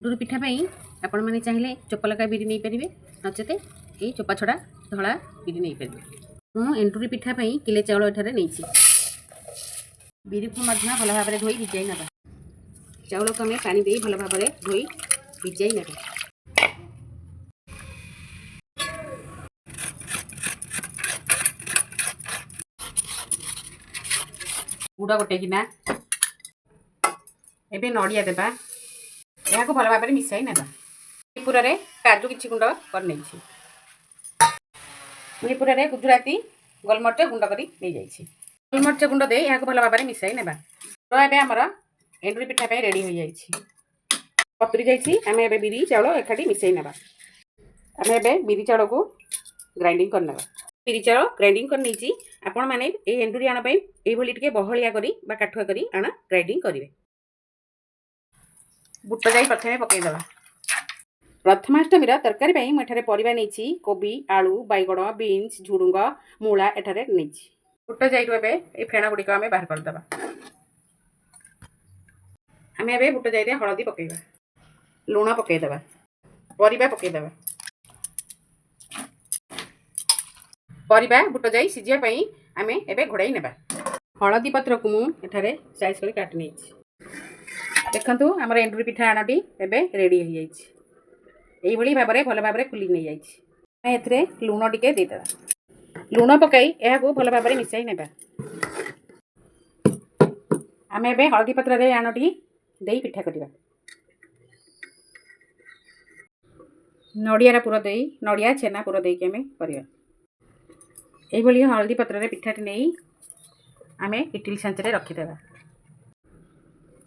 एंडुरी पिठा आपण मैंने चाहिए चोपा लगा बिरी नहीं पारे नचेत ये चोपा छड़ा धला बिरी नहीं पारे। मु एंडुरी पिठा किले चाउल एठारे नहीं बिरी को भल भाव धोई भिजाई ना चाउल को आम पानी दे भल भाव धोई भिजाई ना गुड़ गोटे किना एबे नड़िया देबा यहाँ भल भाव मिसाई ना पूरा काजू किसी गुंड कर पूरा गुजराती गोलमरिच गुंड कर गोलमरिच गुंड दे यहाँ भल भाव मिसाई ना तो ये आमर एंडुरी पिठा रेडी हो जाए पतरी जामें ए बिरी चाउल एकाठी मिसाई ना आम ए बिरी चाउल को ग्राइंडिंग करना बिरी चाउल ग्राइंडिंग कर नहीं आपण मैंने एंडुरी आण ये बहलिया करी काठुआ करी आण ग्राइंडिंग करेंगे। बुट जाई प्रथमे पकईदेवा प्रथमाष्टमी तरकारी मुझे परिवा नहीं कोबी आलू बैगण बीन्स झुड़ुंग मूला एठारे नहीं बुट जाई ए फेण गुड़िक आम बाहर करदे आम ए बुट जाई हलदी पकईवा लुण पकईदेवा परिवा पकईदेवा परिवा बुट जाई सीझापी आम ए घोड़ाई नेबा हलदी पत्र को मुझे साइज कर काट नहीं देखु आमर एंडुरी पिठा आणटी एबे रेडी हो जाए भाव में भल भाव खुली नहीं जाए लुण टिके देदेवा लुण पकई यह भल भाव मिसाई नेबा आम ए हलदी पत्र आणटी दे पिठा करवा नड़ियार पुर दे नड़िया छेना पुर देकी आम करवा ये हलदी पत्र पिठाटी नहीं आम इडली छांचे रखीदेवा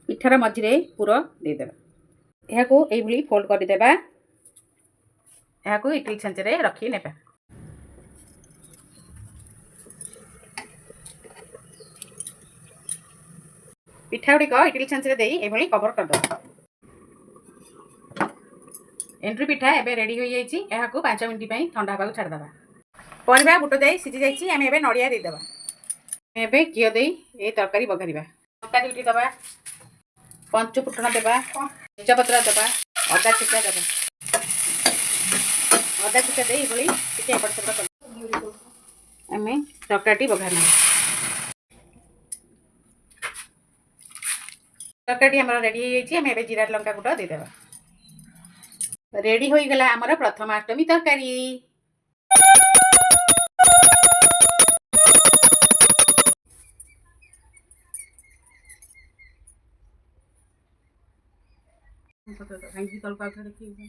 पिठार मझे पुर देदेवा यह फोल्ड करदेवा यह इडली छांचे रखी ने पिठा गुड़िक इडली छांचे दे कवर करदे एंडुरी पिठा एबे रेडी हो जाए यह 5 मिनट ठंडा हाँ छाड़देवा परिवा बुट जाई सीझी जाइए आम ए नड़िया देदेवा एबे घी दे ये तरकारी बघारिबा तरकारी उठी दबा पंच फुटण देवा तेजपत्र देवा अदा छेचा देवा अदा छेचा दे ये एपट सेपट आम तरकारी बघारना तरकारी आम रेडी हो जाए आम ए जीरा लंका गुड़ देदेवा रेडी हो गला आमर प्रथमाष्टमी तरकारी। भाई तल पाउछ देखिए